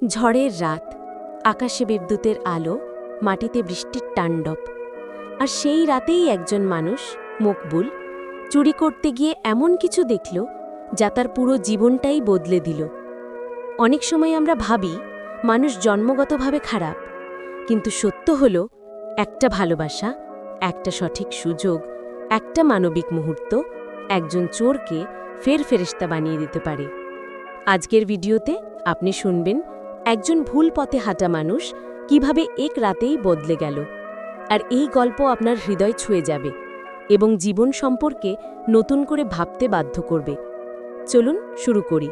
ঝড়ের রাত, আকাশে বিদ্যুতের আলো, মাটিতে বৃষ্টির তাণ্ডব। আর সেই রাতেই একজন মানুষ, মকবুল, চুরি করতে গিয়ে এমন কিছু দেখল যা তার পুরো জীবনটাই বদলে দিল। অনেক সময় আমরা ভাবি মানুষ জন্মগতভাবে খারাপ, কিন্তু সত্য হল একটা ভালোবাসা, একটা সঠিক সুযোগ, একটা মানবিক মুহূর্ত একজন চোরকে ফেরেশতা বানিয়ে দিতে পারে। আজকের ভিডিওতে আপনি শুনবেন একজন ভুল পথে হাঁটা মানুষ কিভাবে এক রাতেই বদলে গেল। আর এই গল্প আপনার হৃদয় ছুঁয়ে যাবে এবং জীবন সম্পর্কে নতুন করে ভাবতে বাধ্য করবে। চলুন শুরু করি।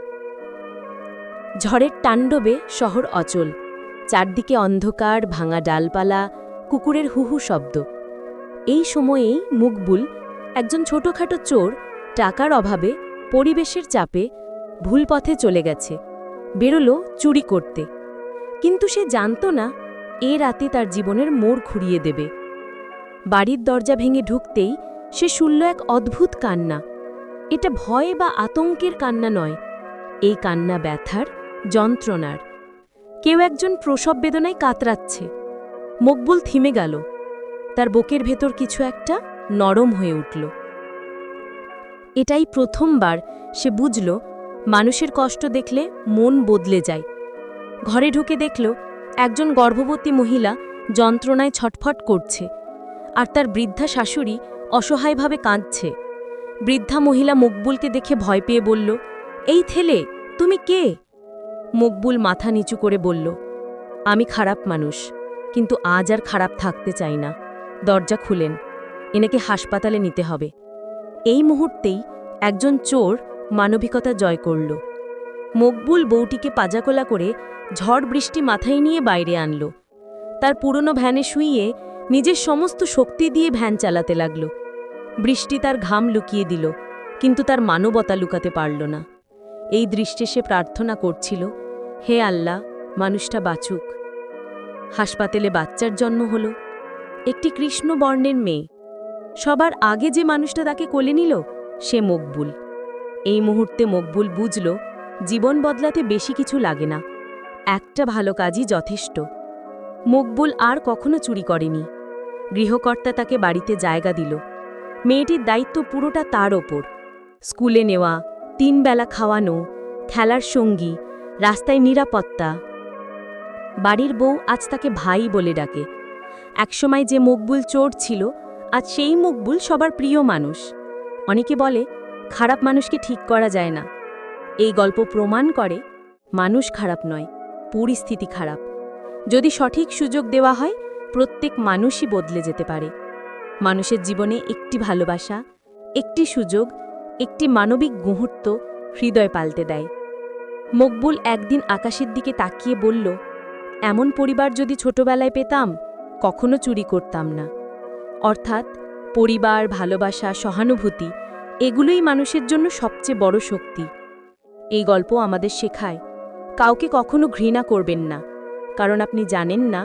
ঝড়ের তাণ্ডবে শহর অচল, চারদিকে অন্ধকার, ভাঙা ডালপালা, কুকুরের হুহু শব্দ। এই সময়েই মকবুল, একজন ছোটখাটো চোর, টাকার অভাবে, পরিবেশের চাপে ভুল পথে চলে গেছে, বেরোল চুরি করতে। কিন্তু সে জানত না এ রাতে তার জীবনের মোড় ঘুরিয়ে দেবে। বাড়ির দরজা ভেঙে ঢুকতেই সে শুনল এক অদ্ভুত কান্না। এটা ভয় বা আতঙ্কের কান্না নয়, এই কান্না ব্যথার, যন্ত্রণার। কেউ একজন প্রসব বেদনায় কাতরাচ্ছে। মকবুল থিমে গেল, তার বুকের ভেতর কিছু একটা নরম হয়ে উঠল। এটাই প্রথমবার সে বুঝল মানুষের কষ্ট দেখলে মন বদলে যায়। ঘরে ঢুকে দেখল একজন গর্ভবতী মহিলা যন্ত্রণায় ছটফট করছে, আর তার বৃদ্ধা শাশুড়ি অসহায়ভাবে কাঁদছে। বৃদ্ধা মহিলা মকবুলকে দেখে ভয় পেয়ে বলল, এই ছেলে, তুমি কে? মকবুল মাথা নিচু করে বলল, আমি খারাপ মানুষ, কিন্তু আজ আর খারাপ থাকতে চাই না। দরজা খুলেন, এনাকে হাসপাতালে নিতে হবে। এই মুহূর্তেই একজন চোর মানবিকতা জয় করল। মকবুল বউটিকে পাজাকোলা করে ঝড় বৃষ্টি মাথায় নিয়ে বাইরে আনল। তার পুরনো ভ্যানে শুইয়ে নিজের সমস্ত শক্তি দিয়ে ভ্যান চালাতে লাগল। বৃষ্টি তার ঘাম লুকিয়ে দিল, কিন্তু তার মানবতা লুকাতে পারল না। এই দৃশ্যে সে প্রার্থনা করছিল, হে আল্লাহ, মানুষটা বাঁচুক। হাসপাতালে বাচ্চার জন্ম হল, একটি কৃষ্ণ বর্ণের মেয়ে। সবার আগে যে মানুষটা তাকে কোলে নিল সে মকবুল। এই মুহূর্তে মকবুল বুঝল জীবন বদলাতে বেশি কিছু লাগে না, একটা ভালো কাজই যথেষ্ট। মকবুল আর কখনো চুরি করেনি। গৃহকর্তা তাকে বাড়িতে জায়গা দিল। মেয়েটির দায়িত্ব পুরোটা তার ওপর। স্কুলে নেওয়া, 3 বেলা খাওয়ানো, খেলার সঙ্গী, রাস্তায় নিরাপত্তা। বাড়ির বউ আজ তাকে ভাই বলে ডাকে। একসময় যে মকবুল চোর ছিল, আজ সেই মকবুল সবার প্রিয় মানুষ। অনেকে বলে খারাপ মানুষকে ঠিক করা যায় না। এই গল্প প্রমাণ করে মানুষ খারাপ নয়, পরিস্থিতি খারাপ। যদি সঠিক সুযোগ দেওয়া হয়, প্রত্যেক মানুষই বদলে যেতে পারে। মানুষের জীবনে একটি ভালোবাসা, একটি সুযোগ, একটি মানবিক মুহূর্ত হৃদয় পাল্টে দেয়। মকবুল একদিন আকাশের দিকে তাকিয়ে বলল, এমন পরিবার যদি ছোটবেলায় পেতাম, কখনো চুরি করতাম না। অর্থাৎ পরিবার, ভালোবাসা, সহানুভূতি, এগুলোই মানুষের জন্য সবচেয়ে বড় শক্তি। এই গল্প আমাদের শেখায় কাউকে কখনো ঘৃণা করবেন না, কারণ আপনি জানেন না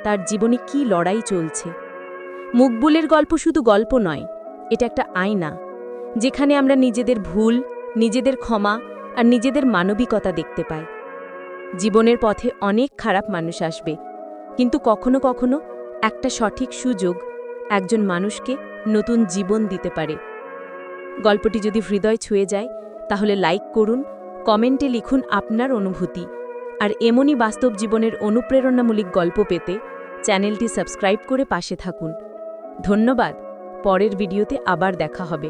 তার জীবনে কি লড়াই চলছে। মকবুলের গল্প শুধু গল্প নয়, এটা একটা আয়না, যেখানে আমরা নিজেদের ভুল, নিজেদের ক্ষমা আর নিজেদের মানবিকতা দেখতে পাই। জীবনের পথে অনেক খারাপ মানুষ আসবে, কিন্তু কখনো কখনো একটা সঠিক সুযোগ একজন মানুষকে নতুন জীবন দিতে পারে। গল্পটি যদি হৃদয় ছুঁয়ে যায়, তাহলে লাইক করুন, কমেন্টে লিখুন আপনার অনুভূতি। আর এমনই বাস্তব জীবনের অনুপ্রেরণামূলক গল্প পেতে চ্যানেলটি সাবস্ক্রাইব করে পাশে থাকুন। ধন্যবাদ। পরের ভিডিওতে আবার দেখা হবে।